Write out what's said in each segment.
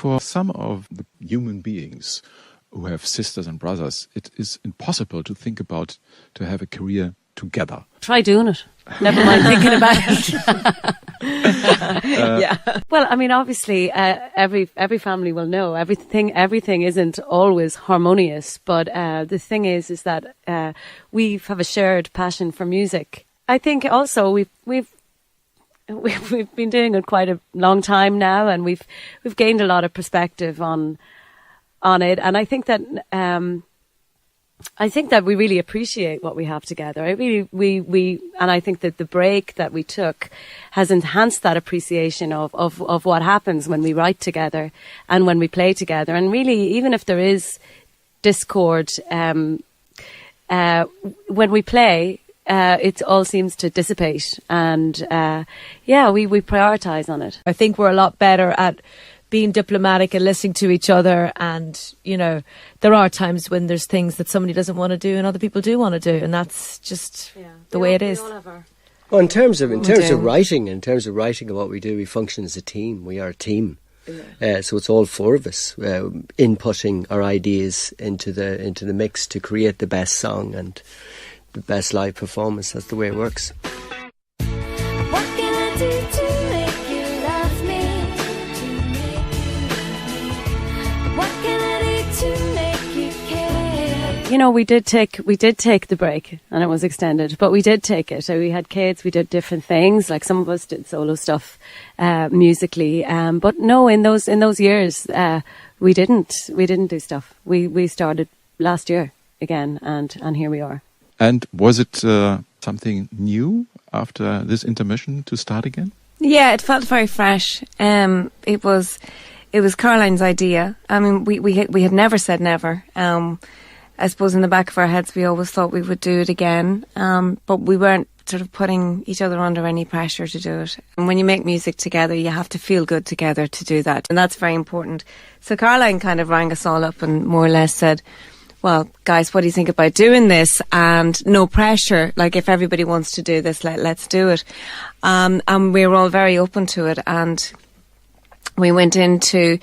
for some of the human beings who have sisters and brothers, it is impossible to think about to have a career together. Try doing it. Never mind thinking about it. Yeah. Well, I mean, obviously, every family will know everything isn't always harmonious. But the thing is that we have a shared passion for music. I think also we've been doing it quite a long time now, and we've gained a lot of perspective on it. And I think that we really appreciate what we have together. And I think that the break that we took has enhanced that appreciation of what happens when we write together and when we play together. And really, even if there is discord, when we play, it all seems to dissipate. And we prioritise on it. I think we're a lot better at being diplomatic and listening to each other, and there are times when there's things that somebody doesn't want to do and other people do want to do, and that's just the way it is. Well, in terms of writing of what we do, we function as a team. We are a team, so it's all four of us inputting our ideas into the mix to create the best song and the best live performance. That's the way it works. We did take the break, and it was extended, but we did take it. So we had kids, we did different things. Like some of us did solo stuff musically, but no, in those years we didn't do stuff. We started last year again, and here we are. And was it something new after this intermission to start again? Yeah, it felt very fresh. It was Caroline's idea. I mean, we had never said never. I suppose in the back of our heads we always thought we would do it again, but we weren't sort of putting each other under any pressure to do it. And when you make music together, you have to feel good together to do that, and that's very important. So Caroline kind of rang us all up and more or less said, well, guys, what do you think about doing this? And no pressure, like if everybody wants to do this, let's do it. And we were all very open to it, and we went into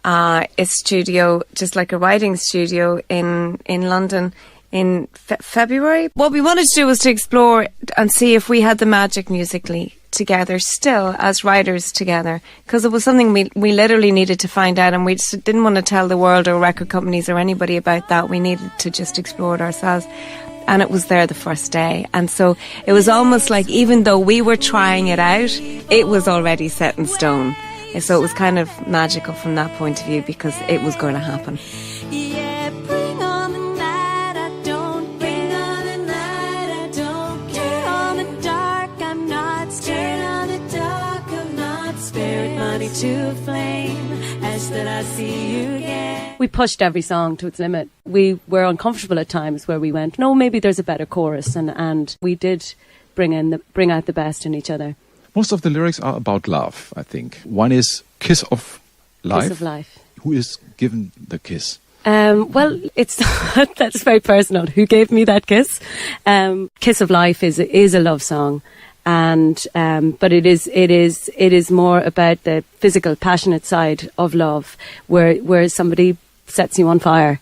a studio, just like a writing studio in London in February. What we wanted to do was to explore and see if we had the magic musically together still as writers together, because it was something we literally needed to find out, and we just didn't want to tell the world or record companies or anybody about that. We needed to just explore it ourselves. And it was there the first day. And so it was almost like even though we were trying it out, it was already set in stone. So it was kind of magical from that point of view, because it was going to happen. Yeah, bring on the night, I don't bring on the night, I don't turn on the dark, I'm not scared on the dark, I'm not spared money to flame, as that I see you again. We pushed every song to its limit. We were uncomfortable at times where we went, no, maybe there's a better chorus, and we did bring out the best in each other. Most of the lyrics are about love, I think. One is Kiss of Life. Kiss of Life. Who is given the kiss? Well, that's very personal. Who gave me that kiss? Kiss of Life is a love song, and but it is more about the physical, passionate side of love, where somebody sets you on fire,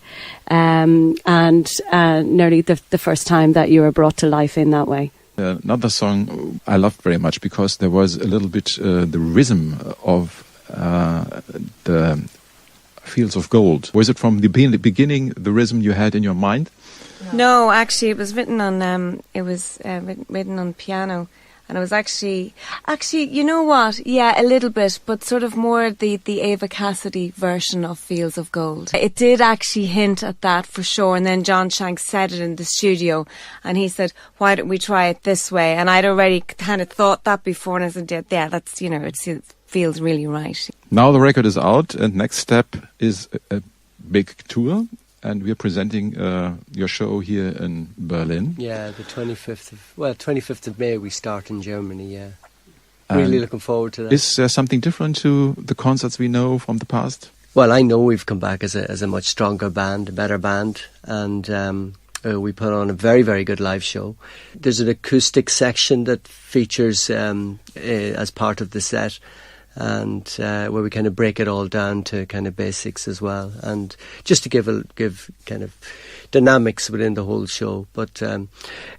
and nearly the first time that you are brought to life in that way. Another song I loved very much because there was a little bit the rhythm of the Fields of Gold. Was it from the beginning the rhythm you had in your mind? No, actually, it was written on written on piano, and it was actually, you know what? Yeah, a little bit, but sort of more the Ava Cassidy version of Fields of Gold. It did actually hint at that for sure, and then John Shanks said it in the studio, and he said, "Why don't we try it this way?" And I'd already kind of thought that before, and I said, "Yeah, that's it feels really right." Now the record is out, and next step is a big tour. And we're presenting your show here in Berlin. Yeah, the 25th of May we start in Germany, yeah. Really looking forward to that. Is there something different to the concerts we know from the past? Well, I know we've come back as a much stronger band, a better band, and we put on a very, very good live show. There's an acoustic section that features as part of the set. and where we kind of break it all down to kind of basics as well, and just to give kind of dynamics within the whole show. But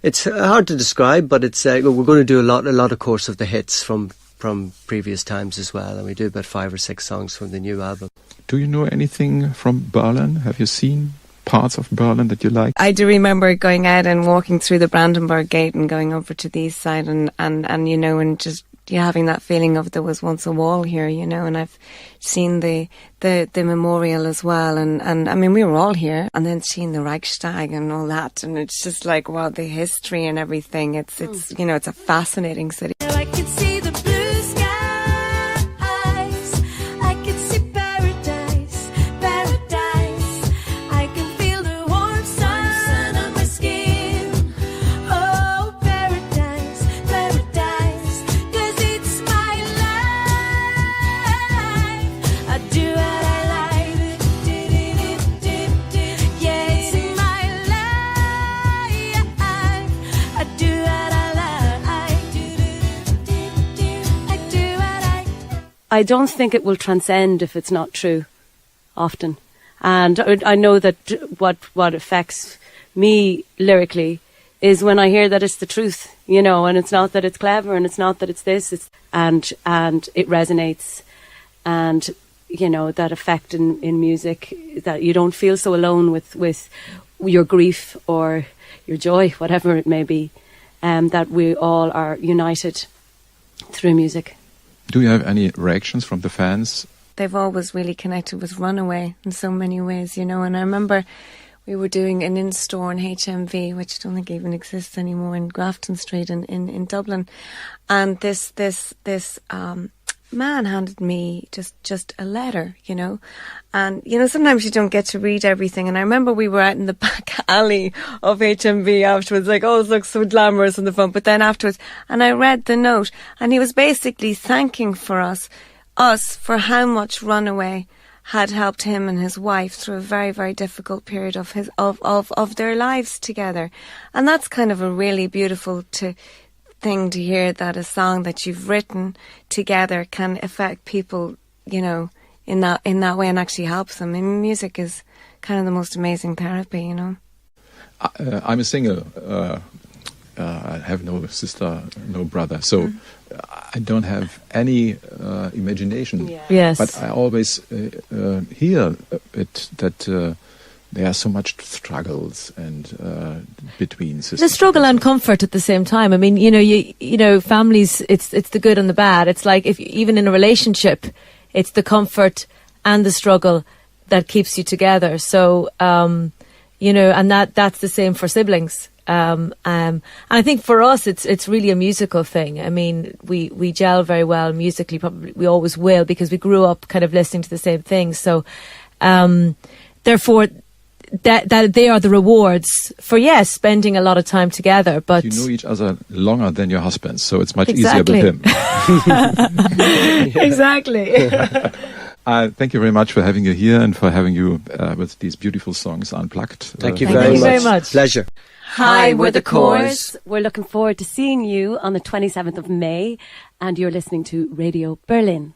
it's hard to describe, but it's we're going to do a lot of course of the hits from previous times as well, and we do about 5 or 6 songs from the new album. Do you know anything from Berlin? Have you seen parts of Berlin that you like? I do remember going out and walking through the Brandenburg Gate and going over to the east side and you know, and just having that feeling of there was once a wall here, you know, and I've seen the memorial as well, and I mean, we were all here, and then seeing the Reichstag and all that, and it's just like, wow, the history and everything, it's you know, it's a fascinating city. I could see the blue skies, I could see paradise, paradise. I can feel the warm sun on my skin. Oh, paradise, paradise, 'cause it's my life. I do what I like, yeah, it's my life. I do what I like, I do what I. I don't think it will transcend if it's not true, often. And I know that what affects me lyrically is when I hear that it's the truth, you know, and it's not that it's clever, and it's not that it's this, and it resonates, and you know, that effect in music, that you don't feel so alone with your grief or your joy, whatever it may be, that we all are united through music. Do you have any reactions from the fans? They've always really connected with Runaway in so many ways, you know, and I remember we were doing an in-store in HMV, which I don't think even exists anymore, in Grafton Street in Dublin, and this man handed me just a letter, you know, and you know, sometimes you don't get to read everything, and I remember we were out in the back alley of HMV afterwards, like, oh, it looks so glamorous on the front, but then afterwards, and I read the note, and he was basically thanking for us for how much Runaway had helped him and his wife through a very, very difficult period of their lives together. And that's kind of a really beautiful thing to hear, that a song that you've written together can affect people, you know, in that way, and actually helps them. I mean, music is kind of the most amazing therapy, you know. I'm a single. I have no sister, no brother, so I don't have any imagination. Yeah. Yes. But I always hear it that there are so much struggles and between sisters. The struggle and comfort at the same time. I mean, you know, families, it's the good and the bad. It's like, if even in a relationship, it's the comfort and the struggle that keeps you together. So, you know, and that's the same for siblings. And I think for us, it's really a musical thing. I mean, we gel very well musically. Probably we always will, because we grew up kind of listening to the same things. So, therefore, that they are the rewards for spending a lot of time together. But you know each other longer than your husbands, so it's much Exactly. easier with him. Exactly. Thank you very much for having you here and for having you with these beautiful songs unplugged. Thank you Thank very you much. very much. Pleasure. Hi, we're the Corrs. We're looking forward to seeing you on the 27th of May, and you're listening to Radio Berlin.